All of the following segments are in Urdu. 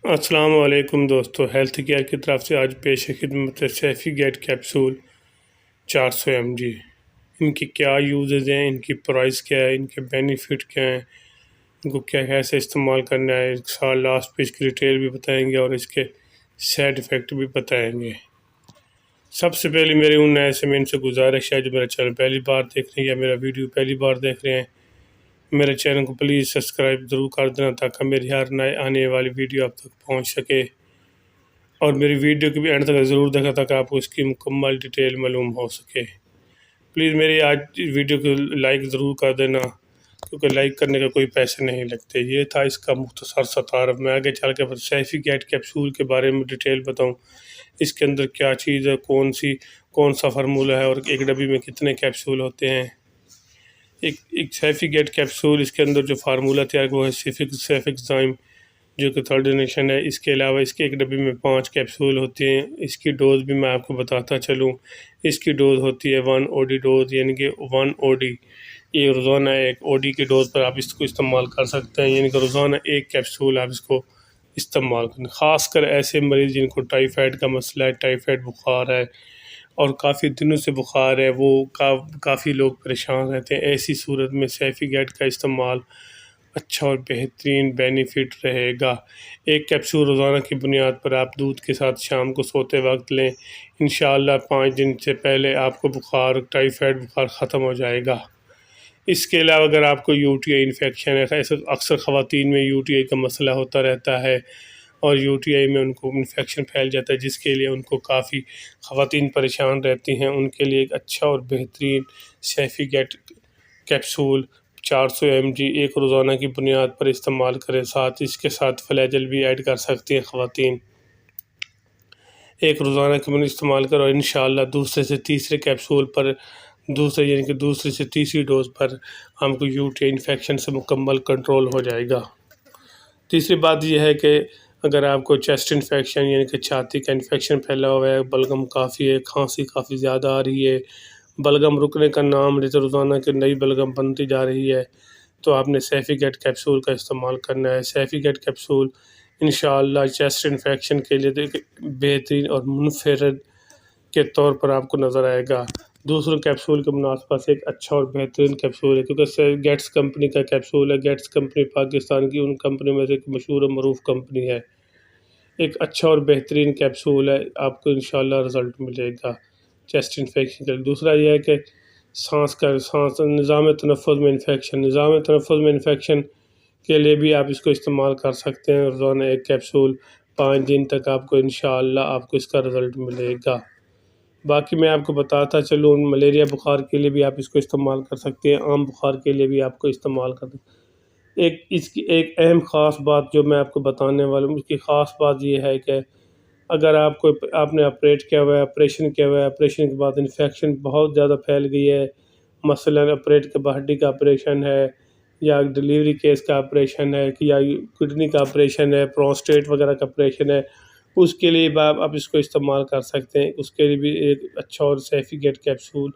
السلام علیکم دوستو، ہیلتھ کیئر کی طرف سے آج پیش خدمت ہے سیفی گیٹ کیپسول 400 mg۔ ان کی کیا یوزز ہیں، ان کی پرائس کیا ہے، ان کے بینیفٹ کیا ہیں، ان کو کیسے استعمال کرنا ہے، ایک سال لاسٹ پہ اس کی ڈیٹیل بھی بتائیں گے اور اس کے سائڈ ایفیکٹ بھی بتائیں گے۔ سب سے پہلے میرے ان نئے سمین سے گزارش ہے جو میرا چینل پہلی بار دیکھ رہے ہیں یا میرا ویڈیو پہلی بار دیکھ رہے ہیں، میرے چینل کو پلیز سبسکرائب ضرور کر دینا تاکہ میری ہر نئے آنے والی ویڈیو آپ تک پہنچ سکے، اور میری ویڈیو کی بھی اینڈ تک ضرور دیکھا تاکہ آپ کو اس کی مکمل ڈیٹیل معلوم ہو سکے۔ پلیز میری آج ویڈیو کو لائک ضرور کر دینا کیونکہ لائک کرنے کا کوئی پیسے نہیں لگتے۔ یہ تھا اس کا مختصر سا تعارف۔ میں آگے چل کے سیفی گیٹ کیپسول کے بارے میں ڈیٹیل بتاؤں، اس کے اندر کیا چیز ہے، کون سا فارمولہ ہے اور ایک ڈبی میں کتنے کیپسول ہوتے ہیں۔ ایک سیفی گیٹ کیپسول، اس کے اندر جو فارمولہ تیار وہ ہے سیفکزائم جو کہ تھرڈ جنریشن ہے۔ اس کے علاوہ اس کے ایک ڈبی میں 5 کیپسول ہوتے ہیں۔ اس کی ڈوز بھی میں آپ کو بتاتا چلوں، اس کی ڈوز ہوتی ہے 1 OD ڈوز، یعنی کہ 1 OD یہ روزانہ ایک OD کی ڈوز پر آپ اس کو استعمال کر سکتے ہیں، یعنی کہ روزانہ ایک کیپسول آپ اس کو استعمال کریں۔ خاص کر ایسے مریض جن کو ٹائیفائڈ کا مسئلہ ہے، ٹائیفائڈ بخار ہے اور کافی دنوں سے بخار ہے، وہ کافی لوگ پریشان رہتے ہیں، ایسی صورت میں سیفی گیٹ کا استعمال اچھا اور بہترین بینیفٹ رہے گا۔ ایک کیپسول روزانہ کی بنیاد پر آپ دودھ کے ساتھ شام کو سوتے وقت لیں، انشاءاللہ 5 دن سے پہلے آپ کو ٹائیفائڈ بخار ختم ہو جائے گا۔ اس کے علاوہ اگر آپ کو UTI انفیکشن ہے، اکثر خواتین میں UTI کا مسئلہ ہوتا رہتا ہے اور UTI میں ان کو انفیکشن پھیل جاتا ہے، جس کے لیے ان کو کافی خواتین پریشان رہتی ہیں، ان کے لیے ایک اچھا اور بہترین سیفی گیٹ کیپسول 400 mg ایک روزانہ کی بنیاد پر استعمال کریں، اس کے ساتھ فلیجل بھی ایڈ کر سکتی ہیں خواتین۔ ایک روزانہ کی بنیاد استعمال کرو، انشاءاللہ دوسرے سے تیسرے کیپسول پر یعنی کہ دوسری سے تیسری ڈوز پر ہم کو UTI انفیکشن سے مکمل کنٹرول ہو جائے گا۔ تیسری بات یہ ہے کہ اگر آپ کو چیسٹ انفیکشن یعنی کہ چھاتی کا انفیکشن پھیلا ہوا ہے، بلغم کافی ہے، کھانسی کافی زیادہ آ رہی ہے، بلغم رکنے کا نام لیتے روزانہ کی نئی بلغم بنتی جا رہی ہے، تو آپ نے سیفی گیٹ کیپسول کا استعمال کرنا ہے۔ سیفی گیٹ کیپسول انشاءاللہ چیسٹ انفیکشن کے لیے بہترین اور منفرد کے طور پر آپ کو نظر آئے گا۔ دوسروں کیپسول کے مناسبت سے ایک اچھا اور بہترین کیپسول ہے، کیونکہ گیٹس کمپنی کا کیپسول ہے۔ گیٹس کمپنی پاکستان کی ان کمپنی میں سے ایک مشہور و معروف کمپنی ہے۔ ایک اچھا اور بہترین کیپسول ہے، آپ کو انشاءاللہ رزلٹ ملے گا چیسٹ انفیکشن کے لیے۔ دوسرا یہ ہے کہ نظام تنفس میں انفیکشن کے لیے بھی آپ اس کو استعمال کر سکتے ہیں۔ روزانہ ایک کیپسول 5 دن تک آپ کو انشاءاللہ آپ کو اس کا رزلٹ ملے گا۔ باقی میں آپ کو بتاتا چلوں، ملیریا بخار کے لیے بھی آپ اس کو استعمال کر سکتے ہیں، عام بخار کے لیے بھی آپ کو استعمال کر سکتے ہیں۔ اس کی ایک اہم خاص بات جو میں آپ کو بتانے والا ہوں، اس کی خاص بات یہ ہے کہ اگر آپ نے آپریشن کیا ہوا ہے، آپریشن کے بعد انفیکشن بہت زیادہ پھیل گئی ہے، مثلاً ہڈی کا آپریشن ہے یا ڈیلیوری کیس کا آپریشن ہے یا کڈنی کا آپریشن ہے، پروسٹیٹ وغیرہ کا آپریشن ہے، اس کے لیے آپ اس کو استعمال کر سکتے ہیں۔ اس کے لیے بھی ایک اچھا اور سیفی گیٹ کیپسول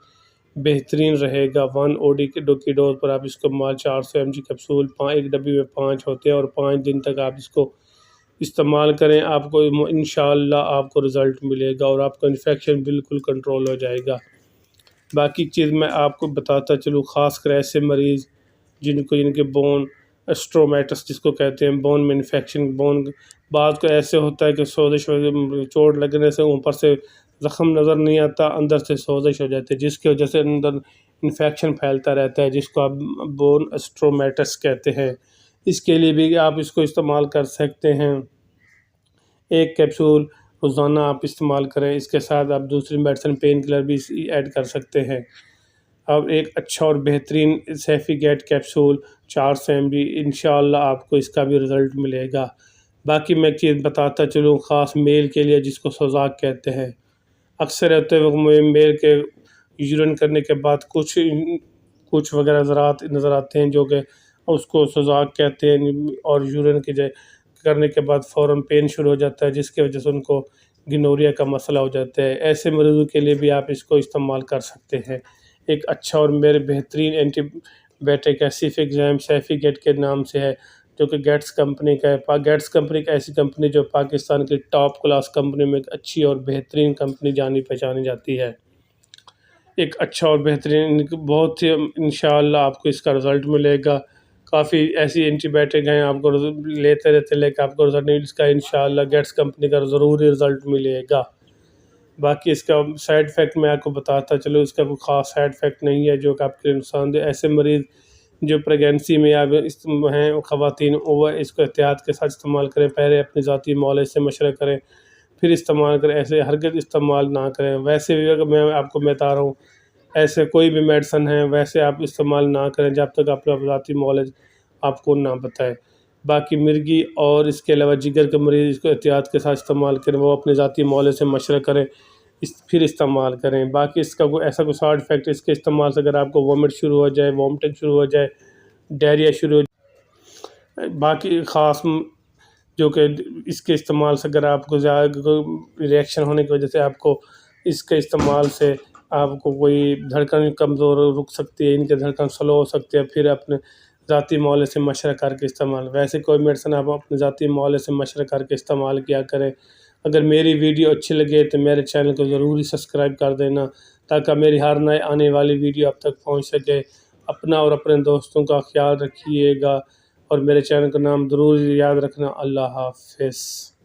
بہترین رہے گا۔ 1 OD کی ڈوز پر آپ اس کو 400 mg کیپسول ایک ڈبی میں 5 ہوتے ہیں اور 5 دن تک آپ اس کو استعمال کریں، آپ کو انشاءاللہ آپ کو رزلٹ ملے گا اور آپ کا انفیکشن بالکل کنٹرول ہو جائے گا۔ باقی چیز میں آپ کو بتاتا چلوں، خاص کر ایسے مریض جن کے بون اسٹرومیٹس جس کو کہتے ہیں، بون میں انفیکشن، بعض کو ایسے ہوتا ہے کہ سوزش چوٹ لگنے سے اوپر سے زخم نظر نہیں آتا، اندر سے سوزش ہو جاتی ہے، جس کی وجہ سے اندر انفیکشن پھیلتا رہتا ہے، جس کو آپ بون اسٹرومیٹس کہتے ہیں۔ اس کے لیے بھی آپ اس کو استعمال کر سکتے ہیں۔ ایک کیپسول روزانہ آپ استعمال کریں، اس کے ساتھ آپ دوسری میڈیسن پین کلر بھی ایڈ کر سکتے ہیں۔ اب ایک اچھا اور بہترین سیفی گیٹ کیپسول 400 mg انشاءاللہ آپ کو اس کا بھی رزلٹ ملے گا۔ باقی میں ایک چیز بتاتا چلوں، خاص میل کے لیے جس کو سوزاک کہتے ہیں، اکثر ہوتے وقت میل کے یورین کرنے کے بعد کچھ وغیرہ ذرات نظر آتے ہیں جو کہ اس کو سوزاک کہتے ہیں، اور یورین کرنے کے بعد فوراً پین شروع ہو جاتا ہے، جس کی وجہ سے ان کو گنوریا کا مسئلہ ہو جاتا ہے۔ ایسے مریضوں کے لیے بھی آپ اس کو استعمال کر سکتے ہیں۔ ایک اچھا اور بہترین اینٹی بائیوٹک ہے، سیفکزائم سیفی گیٹ کے نام سے ہے، جو کہ گیٹس کمپنی کا ہے۔ گیٹس کمپنی ایک ایسی کمپنی جو پاکستان کی ٹاپ کلاس کمپنی میں ایک اچھی اور بہترین کمپنی جانی پہچانی جاتی ہے، ایک اچھا اور بہترین، بہت ہی انشاءاللہ آپ کو اس کا رزلٹ ملے گا۔ کافی ایسی اینٹی بائیوٹک ہیں آپ کو لیتے رہتے لے کے آپ کو رزلٹ نہیں، اس کا انشاءاللہ گیٹس کمپنی کا ضروری رزلٹ ملے گا۔ باقی اس کا سائیڈ افیکٹ میں آپ کو بتاتا چلو، اس کا کوئی خاص سائیڈ افیکٹ نہیں ہے جو کہ آپ کے لیے نقصان دہ۔ ایسے مریض جو پریگنسی میں اب ہیں خواتین، وہ اس کو احتیاط کے ساتھ استعمال کریں، پہلے اپنی ذاتی معالج سے مشورہ کریں پھر استعمال کریں، ایسے ہرگز استعمال نہ کریں۔ ویسے بھی اگر میں آپ کو بتا رہا ہوں، ایسے کوئی بھی میڈیسن ہے ویسے آپ استعمال نہ کریں جب تک اپنا ذاتی معالج آپ کو نہ بتائے۔ باقی مرگی اور اس کے علاوہ جگر کے مریض اس کو احتیاط کے ساتھ استعمال کریں، وہ اپنے ذاتی معالج سے مشورہ کریں پھر استعمال کریں۔ باقی اس کا کوئی ایسا کوئی سائیڈ افیکٹ اس کے استعمال سے اگر آپ کو وامٹ شروع ہو جائے، وامٹنگ شروع ہو جائے، ڈائریا شروع ہو جائے، باقی خاص جو کہ اس کے استعمال سے اگر آپ کو زیادہ ریئیکشن ہونے کی وجہ سے آپ کو اس کے استعمال سے آپ کو کوئی دھڑکن کمزور رک سکتی ہے، ان کے دھڑکن سلو ہو سکتے ہیں، پھر اپنے ذاتی معالج سے مشورہ کر کے استعمال۔ ویسے کوئی میڈیسن آپ اپنے ذاتی معالج سے مشورہ کر کے استعمال کیا کریں۔ اگر میری ویڈیو اچھی لگے تو میرے چینل کو ضروری سبسکرائب کر دینا تاکہ میری ہر نئے آنے والی ویڈیو اب تک پہنچ سکے۔ اپنا اور اپنے دوستوں کا خیال رکھیے گا اور میرے چینل کا نام ضرور یاد رکھنا۔ اللہ حافظ۔